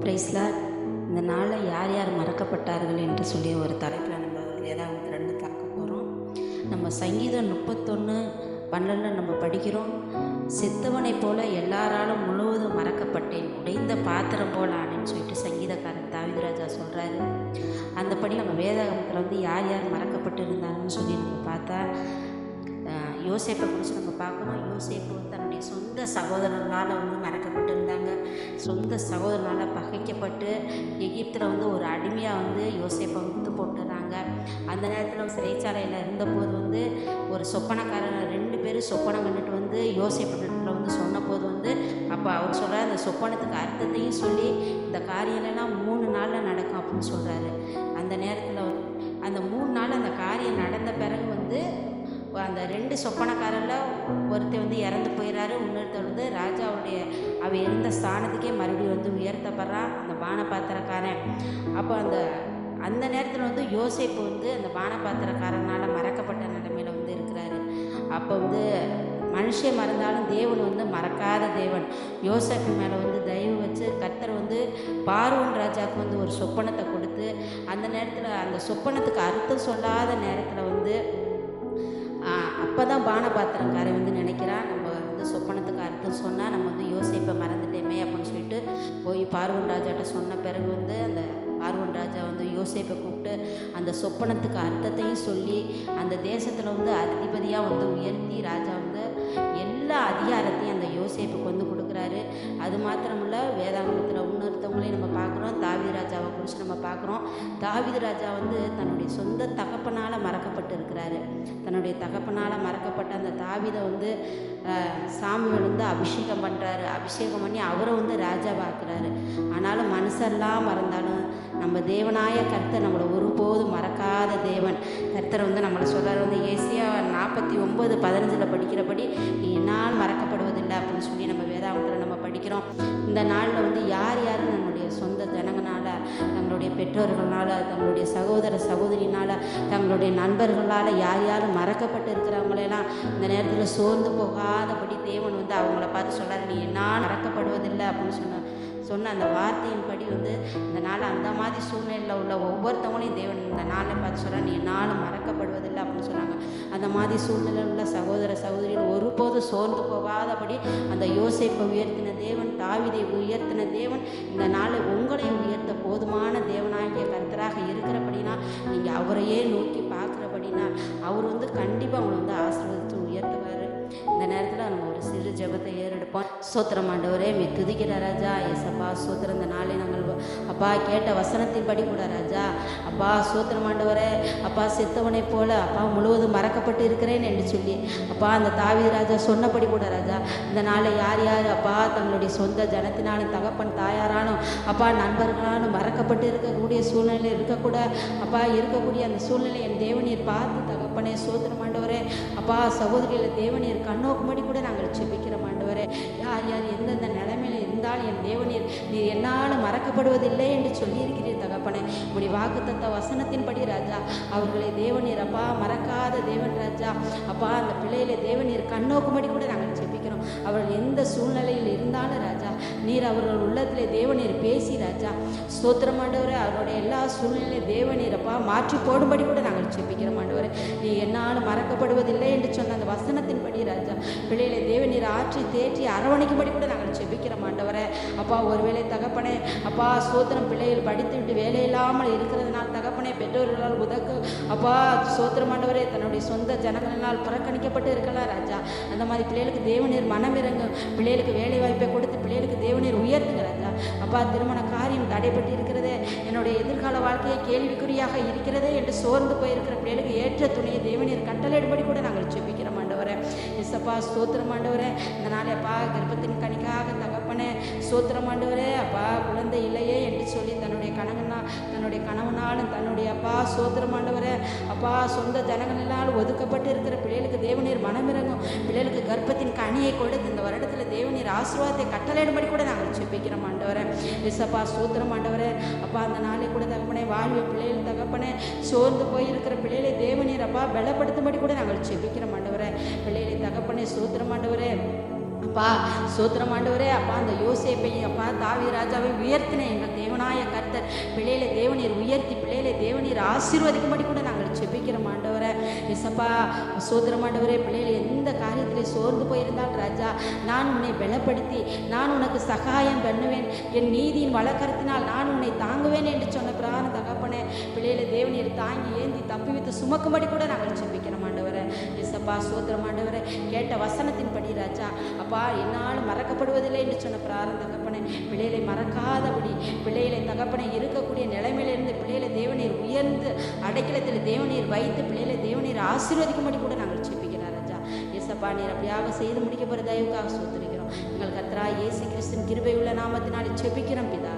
பிரைஸ்லார். இந்த நாளில் யார் யார் மறக்கப்பட்டார்கள் என்று சொல்லி ஒரு தலைப்பில் நம்ம வேதாகமத்தில் ரெண்டு பார்க்க போகிறோம். நம்ம சங்கீதம் 31:12 நம்ம படிக்கிறோம். செத்தவனைப் போல எல்லாராலும் முழுவதும் மறக்கப்பட்டேன், உடைந்த பாத்திரம் போல ஆனேன்னு சொல்லிட்டு சங்கீதக்காரன் தாவீது ராஜா சொல்கிறாரு. அந்தபடி நம்ம வேதாகமத்தில் யார் யார் மறக்கப்பட்டு இருந்தாங்கன்னு சொல்லி நம்ம பார்த்தா யோசேப்பை குறித்து நம்ம பார்க்குறோம். யோசேப்பு தன்னுடைய சொந்த சகோதரர்களால் மறக்கப்பட்டிருந்தாங்க. சொந்த சகோதரனால் பகைக்கப்பட்டு எகிப்தில் ஒரு அடிமையாக யோசேப்பை விற்று போட்டுறாங்க. அந்த நேரத்தில் சிறைச்சாலையில் இருந்தபோது ஒரு சொப்பனக்காரன் 2 பேர் சொப்பனம் கண்டுட்டு யோசேப்பிடத்தில் சொன்னபோது அப்போ அவர் சொல்கிறார், அந்த சொப்பனத்துக்கு அர்த்தத்தையும் சொல்லி இந்த காரியங்கள்லாம் 3 நாளில் நடக்கும் அப்படின்னு சொல்கிறாரு. அந்த நேரத்தில் அந்த 3 நாள் அந்த காரியம் நடந்த பிறகு அந்த 2 சொப்பனக்காரரில் ஒருத்தர் இறந்து போயிடறாரு. இன்னொருத்தர் ராஜாவுடைய இருந்த ஸ்தானத்துக்கே மறுபடியும் உயர்த்தப்படுறான், அந்த பானபாத்திரக்காரன். அப்போ அந்த நேரத்தில் யோசேப்பு அந்த பானபாத்திரக்காரனால் மறக்கப்பட்ட நிலைமையில் இருக்கிறாரு. அப்போ மனுஷன் மறந்தாலும் தேவன் மறக்காத தேவன். யோசேப்பு மேலே தயவு வச்சு கர்த்தர் பார்வோன் ராஜாவுக்கு ஒரு சொப்பனத்தை கொடுத்து, அந்த நேரத்தில் அந்த சொப்பனத்துக்கு அர்த்தம் சொல்லாத நேரத்தில் அப்போ தான் பானபாத்திரக்காரன் நினைக்கிறான், நம்ம சொப்பனத்துக்கு அர்த்தம் சொன்னால் நம்ம யோசேப்பை மறந்துட்டேமே அப்படின்னு சொல்லிட்டு போய் பார்வோன் ராஜாட்ட சொன்ன பிறகு அந்த பார்வோன் ராஜா யோசேப்பை கூப்பிட்டு அந்த சொப்பனத்துக்கு அர்த்தத்தையும் சொல்லி அந்த தேசத்தில் அதிபதியாக உயர்த்தி ராஜா எல்லா அதிகாரத்தையும் அந்த யோசேப்புக்கு கொடுக்குறாரு. அது மாத்திரமில்ல, வேதாகமத்தில் இன்னொருத்தவங்களையும் நம்ம பார்க்குறோம். தாவீது ராஜாவை குறித்து நம்ம பார்க்குறோம். தாவீது ராஜா தன்னுடைய சொந்த தகப்பனால் மறக்கப்பட்டு இருக்கிறாரு. தன்னுடைய தகப்பனால் மறக்கப்பட்ட அந்த தாவீதை சாமுவேல் அபிஷேகம் பண்ணுறாரு. அபிஷேகம் பண்ணி அவரை ராஜாவாக்குறாரு. ஆனாலும் மனுஷெல்லாம் மறந்தாலும் நம்ம தேவனாய கர்த்தர் நம்மளை ஒருபோதும் மறக்காத தேவன். கர்த்தர் நம்மளை சொல்கிறார், ஏசியா 49:15 படிக்கிறபடி நீ என்னால் மறக்கப்படுவதில்லை அப்படின்னு சொல்லி நம்ம வேதாகமத்தில் நம்ம படிக்கிறோம். இந்த நாளில் யார் யார் நம்மளுடைய சொந்த ஜனங்களால், தங்களுடைய பெற்றோர்களால், தங்களுடைய சகோதர சகோதரினால், தங்களுடைய நண்பர்களால் யார் யார் மறக்கப்பட்டு இருக்கிறவங்களெல்லாம் இந்த நேரத்தில் சோர்ந்து போகாதபடி தேவன் அவங்கள பார்த்து சொல்கிறார், நீ என்னால் மறக்கப்படுவதில்லை அப்படின்னு சொன்ன அந்த வார்த்தையின்படி இந்த நாள் அந்த மாதிரி சூழ்நிலையில் உள்ள ஒவ்வொருத்தவங்களையும் தேவன் இந்த நாளை பார்த்து சொல்கிறார், நீ என்னால் மறக்கப்படுவதில்லை அப்படின்னு சொன்னாங்க. அந்த மாதிரி சூழ்நிலையில் உள்ள சகோதர சகோதரிகள் ஒருபோதும் சோர்ந்து போகாதபடி அந்த யோசேப்பை உயர்த்தின தேவன், தாவீதை உயர்த்தின தேவன் இந்த நாளை உங்களையும் உயர்த்த போதுமான தேவனாகிய கர்த்தராக இருக்கிறபடினா, நீங்கள் அவரையே நோக்கி பார்க்குறபடினா அவர் கண்டிப்பாக உங்களை ஆசீர்வதித்து உயர்த்துவார். இந்த நேரத்தில் நம்ம ஒரு சிறு ஜெபத்தை ஏறெடுப்போம். ஸ்தோத்திரம் ஆண்டவரே, மே துதிக்கிற ராஜா. ஏசப்பா ஸ்தோத்திரம். இந்த நாளை நாங்கள் அப்பா கேட்ட வசனத்தின்படி கூட ராஜா, அப்பா ஸ்தோத்திரம் ஆண்டவரே, அப்பா செத்தவனைப் போல அப்பா முழுவதும் மறக்கப்பட்டு இருக்கிறேன் என்று சொல்லி அப்பா அந்த தாவீது ராஜா சொன்னபடி கூட ராஜா, இந்த நாளை யார் யார் அப்பா தங்களுடைய சொந்த ஜனத்தினாலும் தகப்பன் தாயாராலும் அப்பா நண்பர்களாலும் மறக்கப்பட்டு இருக்கக்கூடிய சூழ்நிலையில் இருக்கக்கூடிய அந்த சூழ்நிலை என் தேவனீர் பார்த்து தகப்பனே ஸ்தோத்திரம் ஆண்டவரே, அப்பா சகோதரியில் தேவனீர் கண்ணோக்கும்படி கூட நாங்கள் செபிக்கிறோம் ஆண்டவரே. யார் யார் எந்தெந்த நிலைமையில் இருந்தாலும் என் தேவனீர் நீர் என்னால் மறக்கப்படுவதில்லை என்று சொல்லியிருக்கிறீர் தகப்பனே. இப்படி வாக்குத்தத்த வசனத்தின்படி ராஜா அவர்களை தேவனீர் அப்பா மறக்காத தேவன் ராஜா. அப்பா அந்த பிள்ளைகளை தேவனீர் கண்ணோக்கும்படி கூட நாங்கள் செபிக்கிறோம். அவர்கள் எந்த சூழ்நிலையில் இருந்தாலும் ராஜா நீர் அவர்கள் உள்ளத்தில் தேவனீர் பேசி ராஜா ஸ்தோத்திரம் ஆண்டவரே, அவருடைய எல்லா சூழ்நிலையும் தேவனீர் அப்பா மாற்றி போடும்படி கூட நாங்கள் செபிக்கிறோம் ஆண்டவரே. நீ என்னால் மறக்கப்படுவதில்லை என்று சொன்ன அந்த வசனத்தின்படி ராஜா பிள்ளைகளை தேவனீர் ஆற்றி தேற்றி அரவணைக்கும்படி கூட நாங்கள் செபிக்கிறோம் ஆண்டவரே. அப்பா ஒருவேளை தகப்பனே அப்பா ஸ்தோத்திரம் பிள்ளைகள் படித்து விட்டு வேலை இல்லாமல் இருக்கிறதுனால் தகப்பனே பெற்றோர்களால் அப்பா ஸ்தோத்திரம் ஆண்டவரே தன்னுடைய சொந்த ஜனங்களினால் புறக்கணிக்கப்பட்டு இருக்கலாம் ராஜா. அந்த மாதிரி பிள்ளைகளுக்கு தேவனீர் மனமிறங்கும், பிள்ளைகளுக்கு வேலை வாய்ப்பை கொடுத்து பிள்ளைகளுக்கு தேவனீர் உயர்த்துங்க ராஜா. அப்பா திருமண காரியம் தடைப்பட்டு இருக்கிறதே, என்னுடைய எதிர்கால வாழ்க்கையை கேள்விக்குறியாக இருக்கிறதே என்று சோர்ந்து போயிருக்கிற பிள்ளைகளுக்கு ஏற்ற துணையை தேவனீர் கட்டளையிடும்படி கூட நாங்கள் செபிக்கிறோம் ஆண்டவரே. இசப்பா ஸ்தோத்திரம் ஆண்டவரே. இந்த நாளே அப்பா கர்ப்பத்தின் கனிக்காக தகப்பனே ஸ்தோத்திரம் ஆண்டவரே, அப்பா குழந்தை இல்லையே என்று சொல்லி தன்னுடைய கணவனாலும் தன்னுடைய அப்பா ஸ்தோத்திரம் ஆண்டவரே, அப்பா சொந்த ஜனங்களினால் ஒதுக்கப்பட்டு இருக்கிற பிள்ளைகளுக்கு தேவனீர் மனமிறங்கும், பிள்ளைகளுக்கு கர்ப்பத்தின் கனியை கொடுத்து இந்த வருடத்தில் தேவனீர் ஆசீர்வாதத்தை கட்டளையிடும்படி கூட நாங்கள் செபிக்கிறோம் ஆண்டவரே. இசப்பா ஸ்தோத்திரம் ஆண்டவரே. அப்பா அந்த நாளை கூட தகப்பனே வாழ்வு பிள்ளைகள் தகப்பனே சோர்ந்து போயிருக்கிற பிள்ளைகளை தேவனீர் அப்பா பலப்படுத்தும்படி கூட நாங்கள் செபிக்கிறோம் ஆண்டவரே. பிள்ளைகளை தகப்பனே ஸ்தோத்திரம் ஆண்டவரே. அப்பா சோத்திரம் ஆண்டவரே. அப்பா அந்த யோசேப்பையும் அப்பா தாவீது ராஜாவை உயர்த்தின எங்கள் தேவனாய கர்த்தர் பிள்ளைகளை தேவநீர் உயர்த்தி பிள்ளைகளை தேவநீர் ஆசீர்வதிக்கும்படி கூட நாங்கள் செபிக்கிறோம் ஆண்டவரே. இசப்பா சோத்திரம் ஆண்டவரே. பிள்ளைகளை எந்த காரியத்திலே சோர்ந்து போயிருந்தால் ராஜா, நான் உன்னை பலப்படுத்தி நான் உனக்கு சகாயம் பண்ணுவேன், என் நீதியின் வழக்கரத்தினால் நான் உன்னை தாங்குவேன் என்று சொன்ன பிரான தகப்பனே, பிள்ளைகளை தேவநீர் தாங்கி ஏந்தி தப்பி வைத்து சுமக்கும்படி கூட நாங்கள் செபிக்கிறோம் ஆண்டவரே. இசப்பா சோத்திரம் ஆண்டவரே. கேட்ட வசனத்தின்படி ராஜா அப்பா என்னால் மறக்கப்படுவதில்லை என்று சொன்ன பிரார்த்தனை தகப்பனே, பிள்ளைகளை மறக்காதபடி பிள்ளைகளை தகப்பனை இருக்கக்கூடிய நிலைமையிலிருந்து பிள்ளைகளை தேவநீர் உயர்ந்து அடைக்கலத்தில் தேவநீர் வைத்து பிள்ளைகளை தேவநீர் ஆசீர்வதிக்கும்படி கூட நாங்கள் செபிக்கிறோம் ராஜா. இயேசப்பா நீர் அப்படியாக செய்து முடிக்க போகிற தயவுக்காக சோத்திருக்கிறோம். எங்கள் கர்த்தராகிய இயேசு கிறிஸ்துவின் கிருபை உள்ள நாமத்தினாலே செபிக்கிறோம் பிதா.